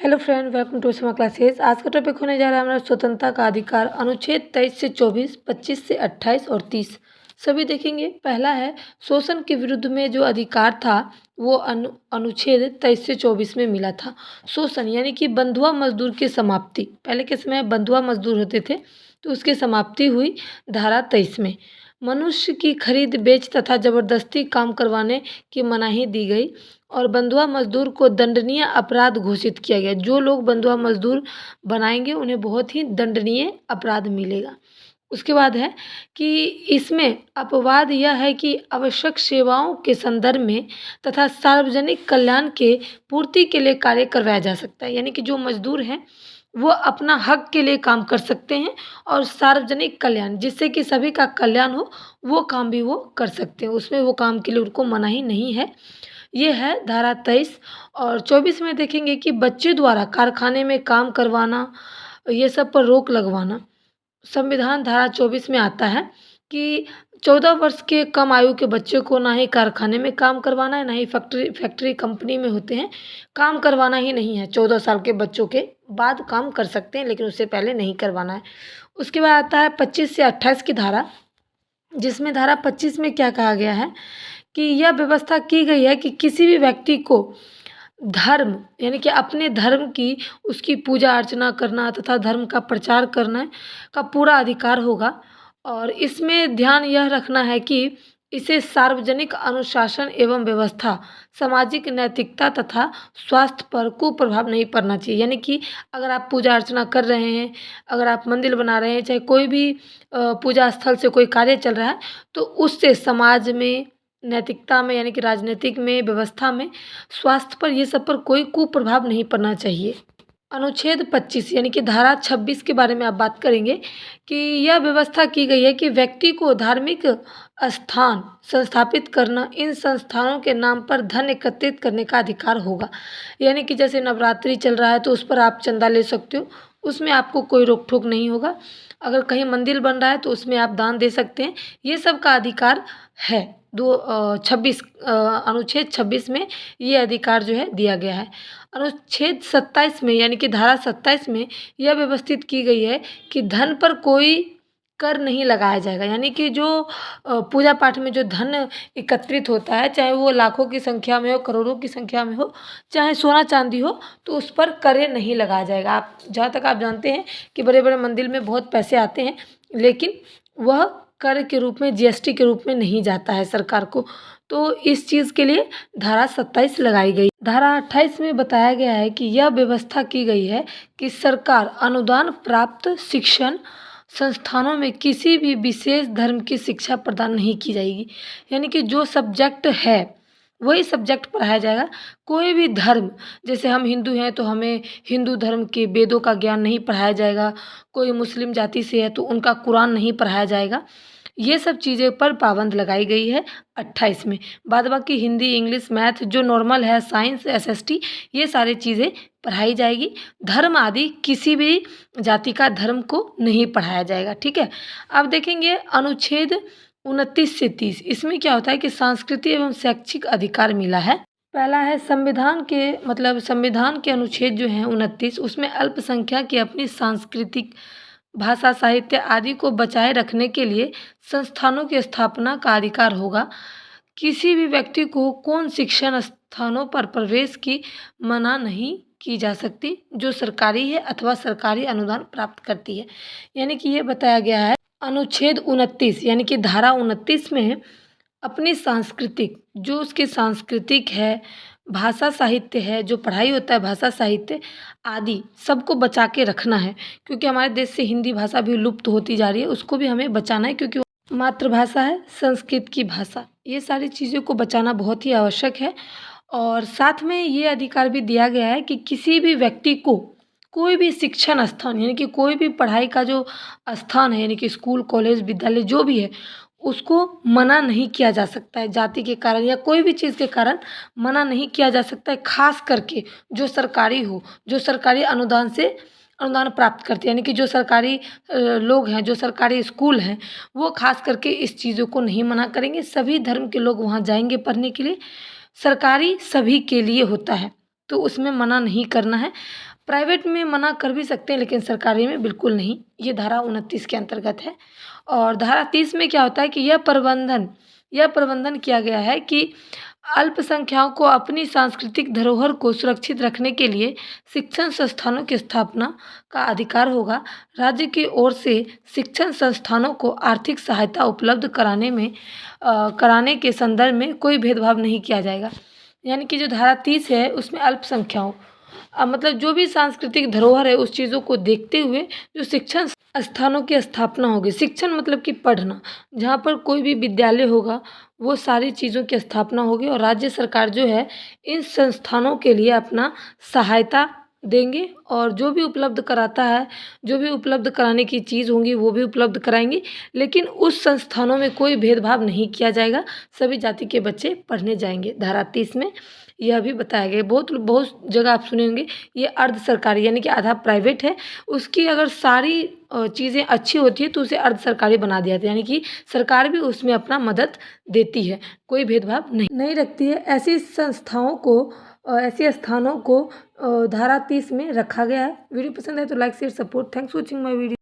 Hello friend, welcome to स्मा classes. आज का टॉपिक होने जा रहा है हमारा स्वतंत्रता का अधिकार। अनुच्छेद 23 से 24, 25 से 28 और 30 सभी देखेंगे। पहला है शोषण के विरुद्ध में जो अधिकार था वो अनुच्छेद 23 से 24 में मिला था। शोषण यानी कि बंधुआ मजदूर की समाप्ति। पहले के समय बंधुआ मजदूर होते थे तो उसकी समाप्ति हुई धारा 23 में। मनुष्य की खरीद बेच तथा जबरदस्ती काम करवाने की मनाही दी गई और बंधुआ मजदूर को दंडनीय अपराध घोषित किया गया। जो लोग बंधुआ मजदूर बनाएंगे उन्हें बहुत ही दंडनीय अपराध मिलेगा। उसके बाद है कि इसमें अपवाद यह है कि आवश्यक सेवाओं के संदर्भ में तथा सार्वजनिक कल्याण के पूर्ति के लिए कार्य करवाया जा सकता है। यानी कि जो मजदूर हैं वो अपना हक के लिए काम कर सकते हैं और सार्वजनिक कल्याण जिससे कि सभी का कल्याण हो वो काम भी वो कर सकते हैं। उसमें वो काम के लिए उनको मनाही नहीं है। ये है धारा 23 और 24 में देखेंगे कि बच्चे द्वारा कारखाने में काम करवाना ये सब पर रोक लगवाना। संविधान धारा 24 में आता है कि 14 वर्ष के कम आयु के बच्चे को ना ही कारखाने में काम करवाना है, ना ही फैक्ट्री कंपनी में होते हैं काम करवाना ही नहीं है। 14 साल के बच्चों के बाद काम कर सकते हैं लेकिन उससे पहले नहीं करवाना है। उसके बाद आता है 25 से 28 की धारा, जिसमें धारा 25 में क्या कहा गया है कि यह व्यवस्था की गई है कि किसी भी व्यक्ति को धर्म यानी कि अपने धर्म की उसकी पूजा अर्चना करना तथा धर्म का प्रचार करना का पूरा अधिकार होगा। और इसमें ध्यान यह रखना है कि इसे सार्वजनिक अनुशासन एवं व्यवस्था, सामाजिक नैतिकता तथा स्वास्थ्य पर कुप्रभाव नहीं पड़ना चाहिए। यानी कि अगर आप पूजा अर्चना कर रहे हैं, अगर आप मंदिर बना रहे हैं, चाहे कोई भी पूजा स्थल से कोई कार्य चल रहा है तो उससे समाज में, नैतिकता में यानी कि राजनीतिक में, व्यवस्था में, स्वास्थ्य पर, ये सब पर कोई कुप्रभाव नहीं पड़ना चाहिए। अनुच्छेद 25 यानी कि धारा 26 के बारे में आप बात करेंगे कि यह व्यवस्था की गई है कि व्यक्ति को धार्मिक स्थान संस्थापित करना, इन संस्थानों के नाम पर धन एकत्रित करने का अधिकार होगा। यानी कि जैसे नवरात्रि चल रहा है तो उस पर आप चंदा ले सकते हो, उसमें आपको कोई रोक टोक नहीं होगा। अगर कहीं मंदिर बन रहा है तो उसमें आप दान दे सकते हैं। ये सब का अधिकार है। अनुच्छेद 26 में ये अधिकार जो है दिया गया है। अनुच्छेद 27 में यानी कि धारा 27 में यह व्यवस्थित की गई है कि धन पर कोई कर नहीं लगाया जाएगा। यानी कि जो पूजा पाठ में जो धन एकत्रित होता है, चाहे वो लाखों की संख्या में हो, करोड़ों की संख्या में हो, चाहे सोना चांदी हो, तो उस पर कर नहीं लगाया जाएगा। आप जहाँ तक आप जानते हैं कि बड़े बड़े मंदिर में बहुत पैसे आते हैं लेकिन वह कर के रूप में, जीएसटी के रूप में नहीं जाता है सरकार को। तो इस चीज़ के लिए धारा 27 लगाई गई। धारा 28 में बताया गया है कि यह व्यवस्था की गई है कि सरकार अनुदान प्राप्त शिक्षण संस्थानों में किसी भी विशेष धर्म की शिक्षा प्रदान नहीं की जाएगी। यानी कि जो सब्जेक्ट है वही सब्जेक्ट पढ़ाया जाएगा। कोई भी धर्म, जैसे हम हिंदू हैं तो हमें हिंदू धर्म के वेदों का ज्ञान नहीं पढ़ाया जाएगा, कोई मुस्लिम जाति से है तो उनका कुरान नहीं पढ़ाया जाएगा। ये सब चीज़ें पर पाबंद लगाई गई है 28 में। बाद बाकी हिंदी, इंग्लिश, मैथ जो नॉर्मल है, साइंस, एसएसटी, ये सारी चीज़ें पढ़ाई जाएगी। धर्म आदि किसी भी जाति का धर्म को नहीं पढ़ाया जाएगा। ठीक है। अब देखेंगे अनुच्छेद 29 से 30, इसमें क्या होता है कि सांस्कृतिक एवं शैक्षिक अधिकार मिला है। पहला है संविधान के अनुच्छेद जो हैं 29, उसमें अल्पसंख्यक की अपनी सांस्कृतिक, भाषा, साहित्य आदि को बचाए रखने के लिए संस्थानों की स्थापना का अधिकार होगा। किसी भी व्यक्ति को कौन शिक्षण स्थानों पर प्रवेश की मना नहीं की जा सकती जो सरकारी है अथवा सरकारी अनुदान प्राप्त करती है। यानी कि ये बताया गया है अनुच्छेद 29 यानी कि धारा 29 में अपनी सांस्कृतिक, जो उसकी सांस्कृतिक है, भाषा साहित्य है, जो पढ़ाई होता है भाषा साहित्य आदि सबको बचा के रखना है। क्योंकि हमारे देश से हिंदी भाषा भी लुप्त होती जा रही है, उसको भी हमें बचाना है क्योंकि वो मातृभाषा है, संस्कृत की भाषा। ये सारी चीज़ों को बचाना बहुत ही आवश्यक है। और साथ में ये अधिकार भी दिया गया है कि किसी भी व्यक्ति को कोई भी शिक्षण स्थान यानी कि कोई भी पढ़ाई का जो स्थान है, यानी कि स्कूल, कॉलेज, विद्यालय जो भी है, उसको मना नहीं किया जा सकता है। जाति के कारण या कोई भी चीज़ के कारण मना नहीं किया जा सकता है। खास करके जो सरकारी हो, जो सरकारी अनुदान से अनुदान प्राप्त करते हैं, यानी कि जो सरकारी लोग हैं, जो सरकारी स्कूल हैं, वो खास करके इस चीज़ों को नहीं मना करेंगे। सभी धर्म के लोग वहाँ जाएंगे पढ़ने के लिए। सरकारी सभी के लिए होता है तो उसमें मना नहीं करना है। प्राइवेट में मना कर भी सकते हैं लेकिन सरकारी में बिल्कुल नहीं। ये धारा 29 के अंतर्गत है। और धारा 30 में क्या होता है कि यह प्रबंधन किया गया है कि अल्पसंख्यकों को अपनी सांस्कृतिक धरोहर को सुरक्षित रखने के लिए शिक्षण संस्थानों की स्थापना का अधिकार होगा। राज्य की ओर से शिक्षण संस्थानों को आर्थिक सहायता उपलब्ध कराने के संदर्भ में कोई भेदभाव नहीं किया जाएगा। यानी कि जो धारा 30 है उसमें अल्पसंख्यकों मतलब जो भी सांस्कृतिक धरोहर है उस चीज़ों को देखते हुए जो शिक्षण स्थानों की स्थापना होगी। शिक्षण मतलब कि पढ़ना, जहाँ पर कोई भी विद्यालय होगा वो सारी चीज़ों की स्थापना होगी और राज्य सरकार जो है इन संस्थानों के लिए अपना सहायता देंगे और जो भी उपलब्ध कराता है, जो भी उपलब्ध कराने की चीज़ होंगी वो भी उपलब्ध कराएंगे। लेकिन उस संस्थानों में कोई भेदभाव नहीं किया जाएगा, सभी जाति के बच्चे पढ़ने जाएंगे। धारा 30 में यह भी बताया गया है। बहुत जगह आप सुने होंगे ये अर्ध सरकारी यानी कि आधा प्राइवेट है, उसकी अगर सारी चीज़ें अच्छी होती है तो उसे अर्ध सरकारी बना दिया जाता है, यानी कि सरकार भी उसमें अपना मदद देती है, कोई भेदभाव नहीं रखती है। ऐसी संस्थाओं को ऐसे स्थानों को धारा 30 में रखा गया है। वीडियो पसंद है तो like share support. Thanks for watching my video.